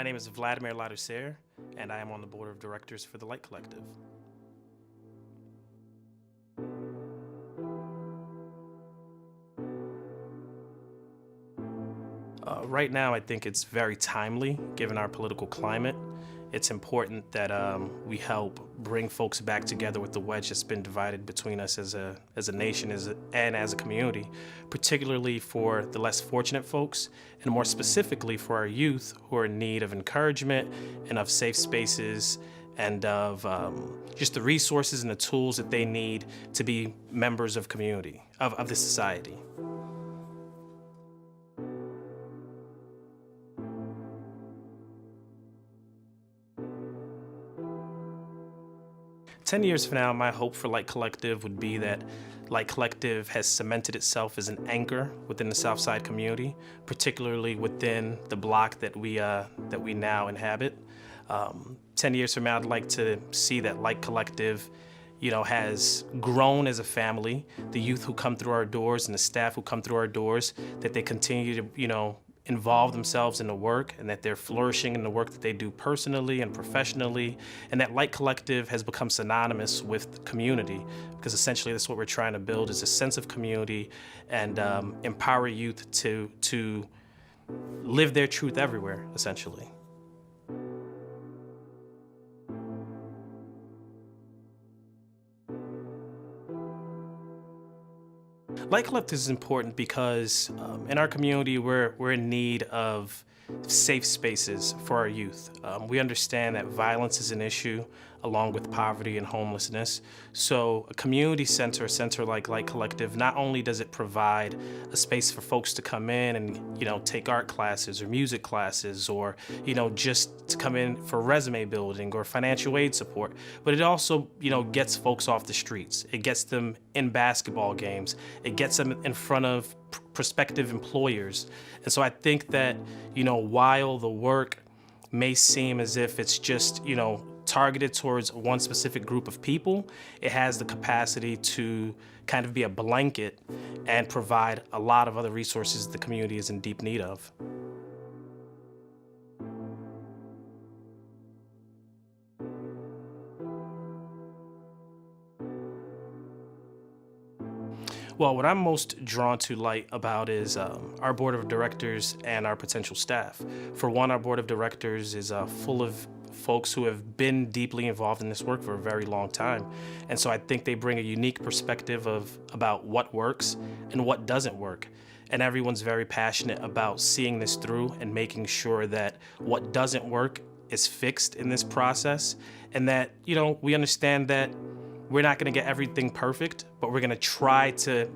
My name is Vladimir Ladouceur, and I am on the board of directors for the LYTE Collective. Right now, I think it's very timely, given our political climate. It's important that we help bring folks back together with the wedge that's been divided between us as a nation and as a community, particularly for the less fortunate folks, and more specifically for our youth who are in need of encouragement and of safe spaces and of just the resources and the tools that they need to be members of community, of the society. 10 years from now, my hope for LYTE Collective would be that LYTE Collective has cemented itself as an anchor within the Southside community, particularly within the block that we now inhabit. 10 years from now, I'd like to see that LYTE Collective, has grown as a family. The youth who come through our doors and the staff who come through our doors, that they continue to, involve themselves in the work, and that they're flourishing in the work that they do personally and professionally, and that LYTE Collective has become synonymous with community, because essentially that's what we're trying to build, is a sense of community and empower youth to live their truth everywhere, essentially. LYTE Collective is important because in our community, we're in need of safe spaces for our youth. We understand that violence is an issue, along with poverty and homelessness. So a community center, a center like LYTE Collective, not only does it provide a space for folks to come in and take art classes or music classes, or just to come in for resume building or financial aid support, but it also gets folks off the streets. It gets them in basketball games. It gets them in front of prospective employers. And so I think that while the work may seem as if it's just targeted towards one specific group of people, it has the capacity to kind of be a blanket and provide a lot of other resources the community is in deep need of. Well, what I'm most drawn to LYTE about is our board of directors and our potential staff. For one, our board of directors is full of folks who have been deeply involved in this work for a very long time. And so I think they bring a unique perspective about what works and what doesn't work. And everyone's very passionate about seeing this through and making sure that what doesn't work is fixed in this process. And that, we understand that we're not going to get everything perfect, but we're going to try to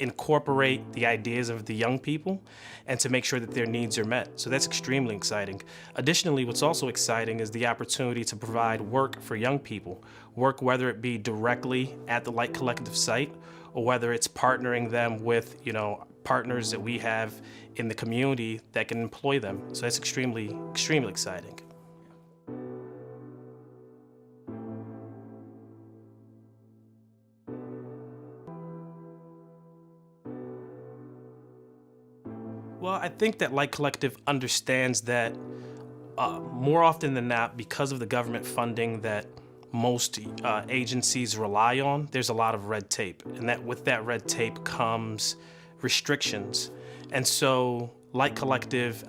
incorporate the ideas of the young people and to make sure that their needs are met. So that's extremely exciting. Additionally, what's also exciting is the opportunity to provide work for young people. Work, whether it be directly at the LYTE Collective site, or whether it's partnering them with, partners that we have in the community that can employ them. So that's extremely, extremely exciting. Well, I think that LYTE Collective understands that more often than not, because of the government funding that most agencies rely on, there's a lot of red tape, and that with that red tape comes restrictions. And so LYTE Collective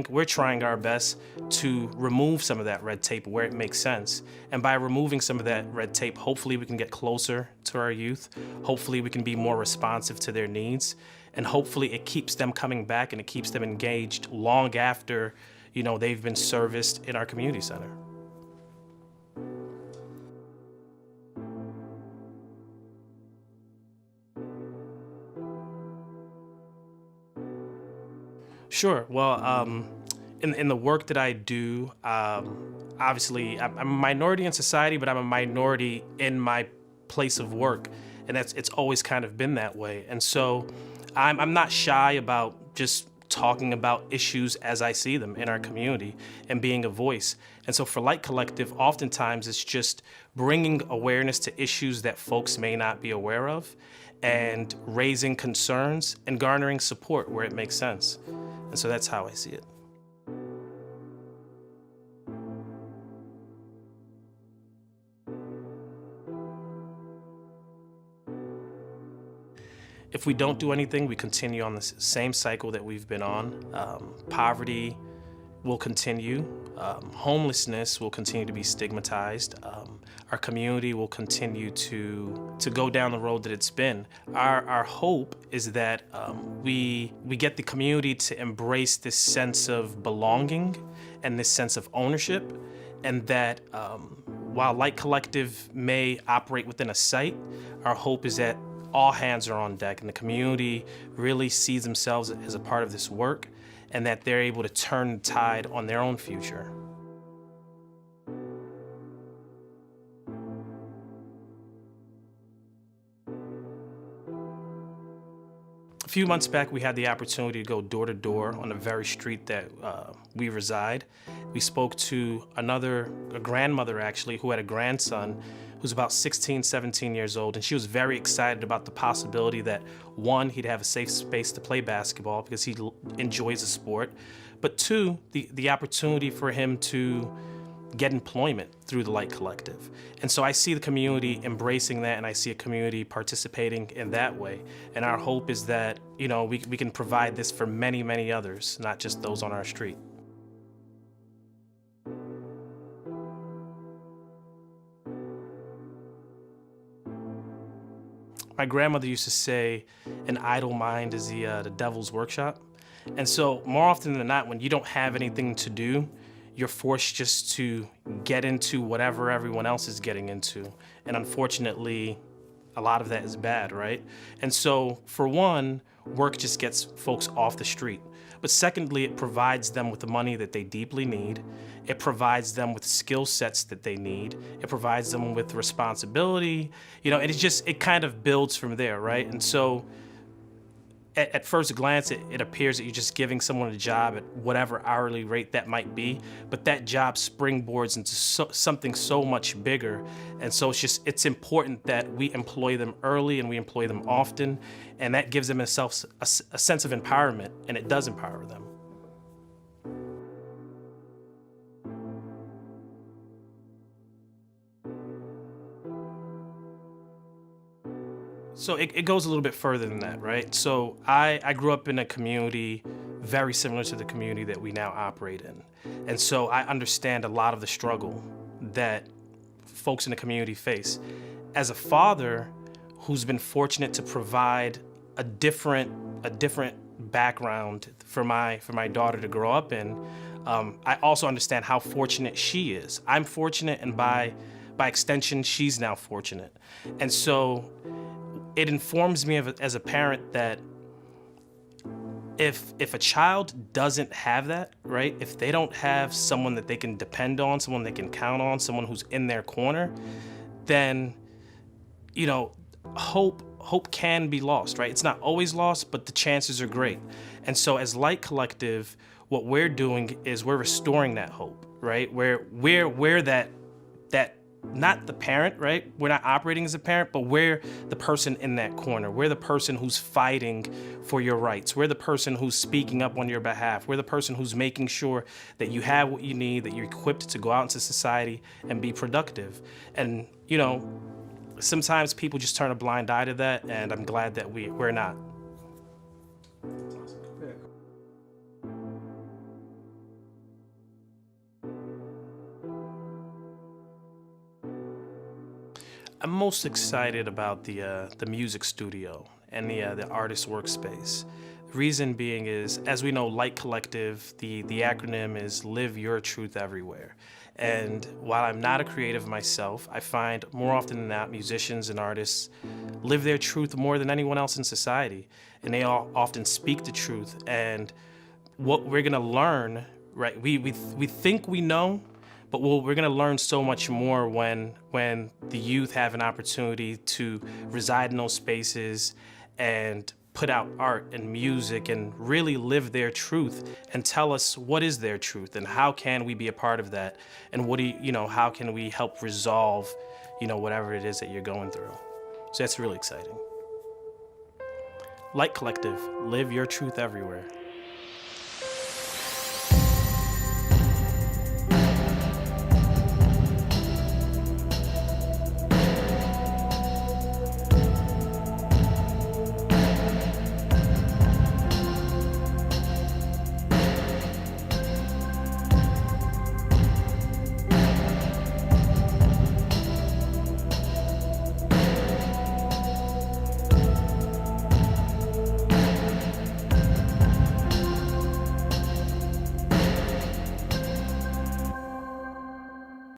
we're trying our best to remove some of that red tape where it makes sense. And by removing some of that red tape, hopefully we can get closer to our youth. Hopefully we can be more responsive to their needs. And hopefully it keeps them coming back and it keeps them engaged long after, they've been serviced in our community center. Sure. Well, in the work that I do, obviously I'm a minority in society, but I'm a minority in my place of work, and it's always kind of been that way. And so I'm not shy about just talking about issues as I see them in our community and being a voice. And so for LYTE Collective, oftentimes it's just bringing awareness to issues that folks may not be aware of, and raising concerns and garnering support where it makes sense. And so that's how I see it. if we don't do anything, we continue on the same cycle that we've been on. Poverty will continue. Homelessness will continue to be stigmatized. Our community will continue to go down the road that it's been. Our hope is that we get the community to embrace this sense of belonging and this sense of ownership, and that while LYTE Collective may operate within a site, our hope is that all hands are on deck and the community really sees themselves as a part of this work, and that they're able to turn the tide on their own future. A few months back, we had the opportunity to go door to door on the very street that we reside. We spoke to a grandmother actually, who had a grandson who's about 16, 17 years old, and she was very excited about the possibility that, one, he'd have a safe space to play basketball because he enjoys the sport, but two, the opportunity for him to get employment through the LYTE Collective. And so I see the community embracing that, and I see a community participating in that way. And our hope is that, we can provide this for many, many others, not just those on our street. My grandmother used to say, an idle mind is the devil's workshop. And so more often than not, when you don't have anything to do, you're forced just to get into whatever everyone else is getting into. And unfortunately, a lot of that is bad, right? And so for one, work just gets folks off the street. But secondly, it provides them with the money that they deeply need. It provides them with skill sets that they need. It provides them with responsibility, and it kind of builds from there, right? And so at first glance, it appears that you're just giving someone a job at whatever hourly rate that might be, but that job springboards into something so much bigger. And so it's important that we employ them early and we employ them often, and that gives them a sense of empowerment, and it does empower them. So it goes a little bit further than that, right? So I grew up in a community very similar to the community that we now operate in. And so I understand a lot of the struggle that folks in the community face. As a father who's been fortunate to provide a different background for my daughter to grow up in, I also understand how fortunate she is. I'm fortunate, and by extension, she's now fortunate. And so it informs me as a parent that if a child doesn't have that, right? If they don't have someone that they can depend on, someone they can count on, someone who's in their corner, then, hope can be lost, right? It's not always lost, but the chances are great. And so as LYTE Collective, what we're doing is we're restoring that hope, right? We're that not the parent, right? We're not operating as a parent, but we're the person in that corner. We're the person who's fighting for your rights. We're the person who's speaking up on your behalf. We're the person who's making sure that you have what you need, that you're equipped to go out into society and be productive. And, sometimes people just turn a blind eye to that, and I'm glad that we're not. I'm most excited about the music studio and the artist workspace. Reason being is, as we know, LYTE Collective, the acronym is Live Your Truth Everywhere. And while I'm not a creative myself, I find more often than not musicians and artists live their truth more than anyone else in society. And they all often speak the truth. And what we're gonna learn, right, we think we know, but we're gonna learn so much more when the youth have an opportunity to reside in those spaces and put out art and music and really live their truth and tell us what is their truth and how can we be a part of that, and how can we help resolve, whatever it is that you're going through. So that's really exciting. LYTE Collective, live your truth everywhere.